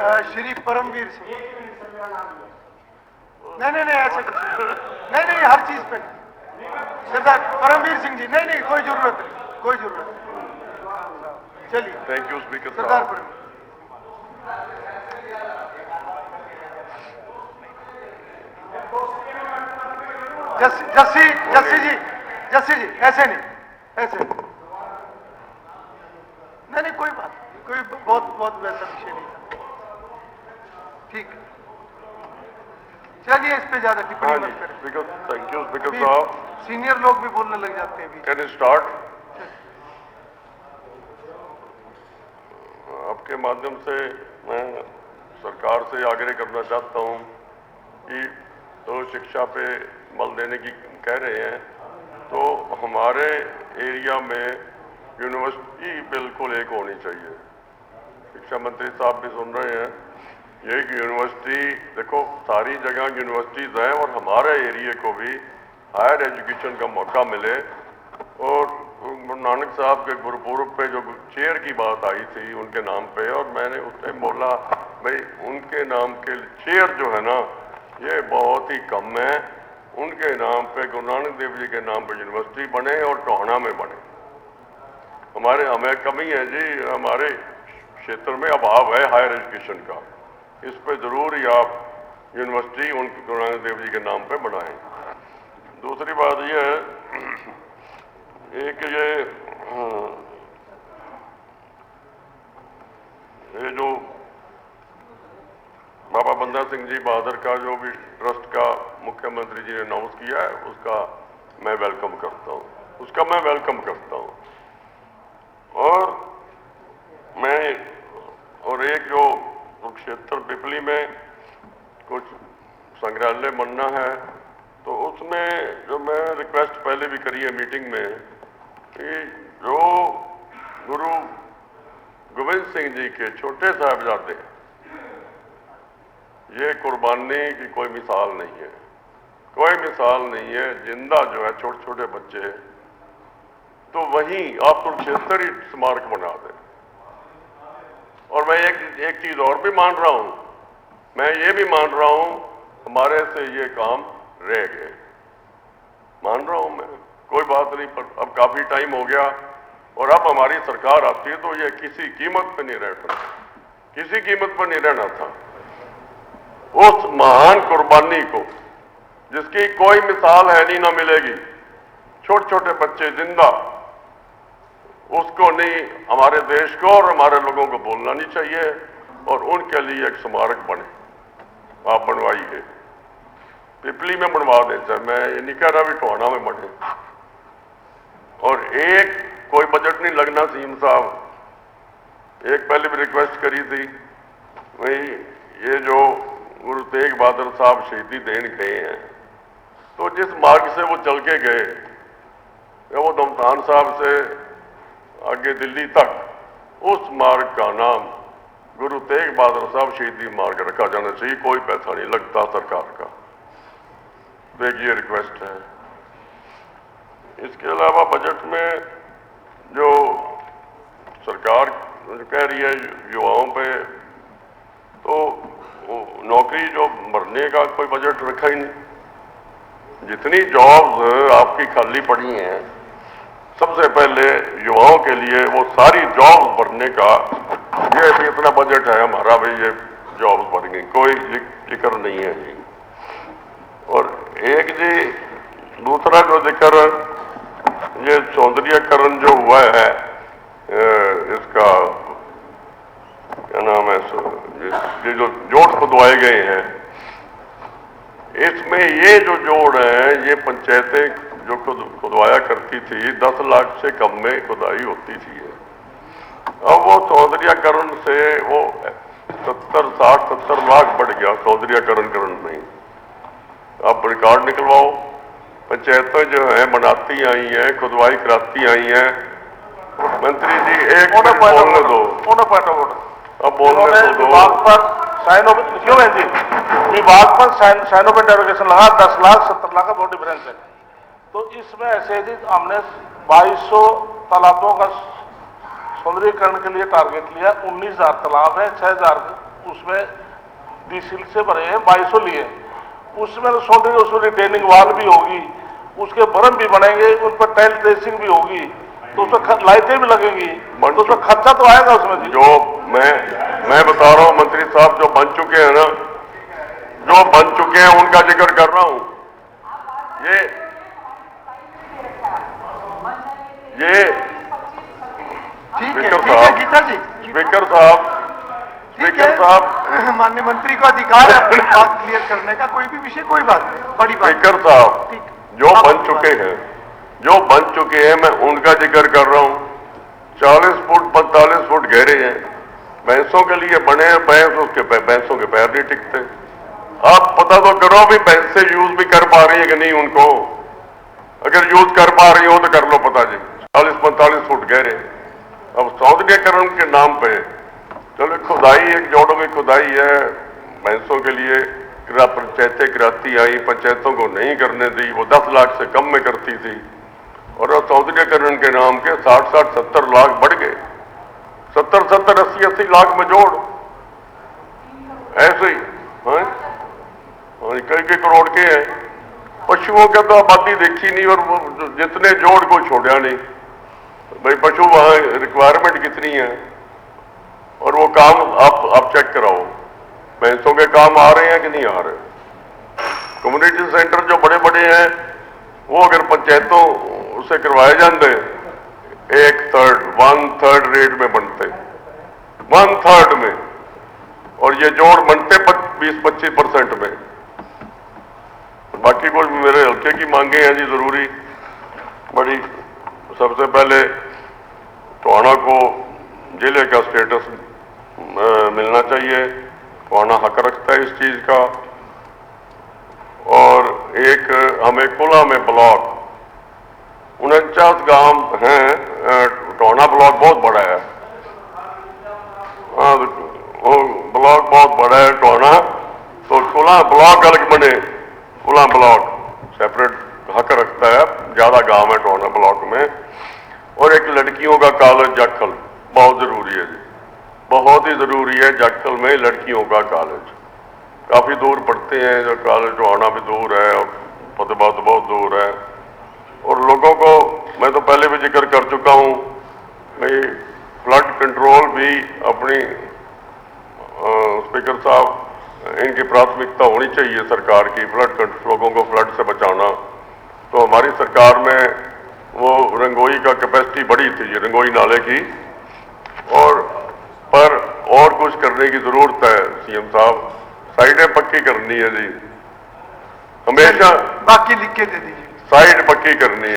श्री परमवीर सिंह। नहीं, ऐसे कुछ नहीं, हर चीज पे सरदार परमवीर सिंह जी। नहीं, कोई जरूरत नहीं। चलिए, थैंक यू स्पीकर सरदार साहब। परमवीर। जस्सी जी, ऐसे नहीं। नहीं, कोई बात नहीं, कोई बहुत वैसा विषय नहीं था। ठीक, चलिए, इस पे ज्यादा टिप्पणी मत करें। थैंक यू स्पीकर साहब। सीनियर लोग भी बोलने लग जाते हैं बीच। Can start? आपके माध्यम से मैं सरकार से आग्रह करना चाहता हूं कि तो शिक्षा पे बल देने की कह रहे हैं, तो हमारे एरिया में यूनिवर्सिटी बिल्कुल एक होनी चाहिए। शिक्षा मंत्री साहब भी सुन रहे हैं। ये यूनिवर्सिटी, देखो सारी जगह यूनिवर्सिटीज हैं और हमारे एरिया को भी हायर एजुकेशन का मौका मिले। और गुरु नानक साहब के गुरुपुरब पे जो चेयर की बात आई थी उनके नाम पे, और मैंने उस टाइम बोला भाई उनके नाम के चेयर जो है ना ये बहुत ही कम है। उनके नाम पे गुरु नानक देव जी के नाम पे यूनिवर्सिटी बने और टोहाना में बने। हमें कमी है जी, हमारे क्षेत्र में अभाव है हायर एजुकेशन का। इस पे जरूर ही आप यूनिवर्सिटी उनके गुरु नानक देव जी के नाम पे बनाएं। दूसरी बात यह है, एक ये जो बाबा बंदा सिंह जी बहादुर का जो भी ट्रस्ट का मुख्यमंत्री जी ने अनाउंस किया है उसका मैं वेलकम करता हूँ। और एक जो कुरुक्षेत्र पिपली में कुछ संग्रहालय बनना है, तो उसमें जो मैं रिक्वेस्ट पहले भी करी है मीटिंग में कि जो गुरु गोविंद सिंह जी के छोटे साहिबजादे, ये कुर्बानी की कोई मिसाल नहीं है। जिंदा जो है छोटे छोटे बच्चे, तो वहीं आप कुरुक्षेत्र ही स्मारक बना दें। और मैं एक चीज और भी मान रहा हूं, हमारे से ये काम रह गए, मान रहा हूं मैं, कोई बात नहीं। पर अब काफी टाइम हो गया और अब हमारी सरकार आती है तो ये किसी कीमत पे नहीं रहना था। उस महान कुर्बानी को जिसकी कोई मिसाल है नहीं, ना मिलेगी, छोटे छोटे बच्चे जिंदा, उसको नहीं, हमारे देश को और हमारे लोगों को बोलना नहीं चाहिए। और उनके लिए एक स्मारक बने, आप बनवाइए, पिपली में बनवा दें, चाहे मैं ये नहीं कह रहा भी टोहाना में बने। और एक कोई बजट नहीं लगना सीएम साहब, एक पहले भी रिक्वेस्ट करी थी भाई, ये जो गुरु तेग बहादुर साहब शहीदी देने गए हैं, तो जिस मार्ग से वो चल के गए, वो दमतान साहब से आगे दिल्ली तक, उस मार्ग का नाम गुरु तेग बहादुर साहब शहीदी मार्ग रखा जाना चाहिए। कोई पैसा नहीं लगता सरकार का। तो एक ये रिक्वेस्ट है। इसके अलावा बजट में जो सरकार कह रही है युवाओं पे, तो नौकरी जो भरने का कोई बजट रखा ही नहीं। जितनी जॉब्स आपकी खाली पड़ी हैं, सबसे पहले युवाओं के लिए वो सारी जॉब्स भरने का ये भी इतना बजट है हमारा, भाई ये जॉब्स भरेंगे, कोई जिक्र नहीं है जी। और एक जी दूसरा जो जिक्र, ये सौंदर्यकरण जो हुआ है, इसका क्या नाम है, ये जो जोड़ खुदवाए गए हैं, इसमें ये जो जोड़ है, ये पंचायतें जो खुदवाया करती थी 10 लाख से कम में खुदाई होती थी। अब वो सौंदर्यकरण से वो 70 लाख बढ़ गया सौंदर्यकरण में। आप रिकॉर्ड निकलवाओ, पंचायतें जो है बनाती आई हैं, खुदवाई कराती आई हैं। मंत्री जी एक मिनट बोलने दो, अब बोलने दो। विभाग पर साइन ऑफ क्यों है जी, विभाग पर साइन ऑफ डेरोगेशन लगा 10 लाख 70 लाख का बहुत डिफरेंस है। तो इसमें ऐसे जी हमने 2200 तालाबों का सौंदर्यीकरण के लिए टारगेट लिया, 19,000 तालाब है, 6,000 उस उसमें 20 से भरे हैं, 2200 लिए। उसमें तो सोच रहे उसमें रिटेनिंग वाल भी होगी, उसके बरम भी बनेंगे, उन पर टाइल ट्रेसिंग भी होगी, तो उसमें लाइटें भी लगेंगी, तो उसमें खर्चा तो आएगा उसमें जी। जो मैं बता रहा हूं मंत्री साहब, जो बन चुके हैं ना, जो बन चुके हैं उनका जिक्र कर रहा हूं। ये ठीक है, स्पीकर ठीक है साहब, गीता जी, स्पीकर साहब, ठीक स्पीकर है। साहब, माननीय मंत्री को अधिकार है अपनी बात क्लियर करने का, कोई भी विषय, कोई बात नहीं, बड़ी बात स्पीकर साहब, ठीक। जो आप बन अपनी चुके बात- हैं, जो बन चुके हैं, मैं उनका जिक्र कर रहा हूं। 40 फुट 45 फुट गहरे हैं, भैंसों के लिए बने हैं, भैंसों के पैर नहीं टिकते। आप पता तो करो भी भैंसे यूज भी कर पा रही है कि नहीं उनको। अगर यूज कर पा रही हो तो कर लो पता जी। 40-45 फुट गहरे। अब सौंदर्यकरण के नाम पे चलो खुदाई, एक जोड़ों की खुदाई है भैंसों के लिए, पंचायतें कराती आई, पंचायतों को नहीं करने दी, वो 10 लाख से कम में करती थी, और सौंदर्यकरण के नाम के 60-70 लाख बढ़ गए। 70-70, 80-80 लाख में जोड़, ऐसे ही कई करोड़ के हैं। पशुओं का तो आबादी देखी नहीं, और वो जितने जोड़ को छोड़ा नहीं भाई। पशु वहां रिक्वायरमेंट कितनी है, और वो काम आप चेक कराओ, भैंसों के काम आ रहे हैं कि नहीं आ रहे। कम्युनिटी सेंटर जो बड़े बड़े हैं, वो अगर पंचायतों से करवाए जाते 1/3 रेट में बनते, 1/3 में, और ये जोड़ बनते 20-25% में। बाकी कुछ मेरे हल्के की मांगे हैं जी, जरूरी बड़ी। सबसे पहले टोहाना को जिले का स्टेटस मिलना चाहिए, टोहाना हक रखता है इस चीज का। और एक हमें कुला में ब्लॉक 49 गांव हैं, टोहाना ब्लॉक बहुत बड़ा है, वो ब्लॉक बहुत बड़ा है टोहाना, तो कुला ब्लॉक अलग बने, कुला ब्लॉक सेपरेट हक रखता है, ज्यादा गांव है टोहाना ब्लॉक में। और एक लड़कियों का कॉलेज जाखल बहुत जरूरी है जी, बहुत ही जरूरी है। जाखल में लड़कियों का कॉलेज काफी दूर पड़ते हैं, जो कॉलेज टोहाना भी दूर है और फतेहाबाद बहुत दूर है। और लोगों को मैं तो पहले भी जिक्र कर चुका हूं भाई, फ्लड कंट्रोल भी अपनी स्पीकर साहब, इनकी प्राथमिकता होनी चाहिए सरकार की, लोगों को फ्लड से बचाना। तो हमारी सरकार में वो रंगोई का कैपेसिटी बढ़ी थी, रंगोई नाले की, पर और कुछ करने की जरूरत है सीएम साहब। साइडें पक्की करनी है जी, हमेशा बाकी लिख के दे दीजिए, साइड पक्की करनी है।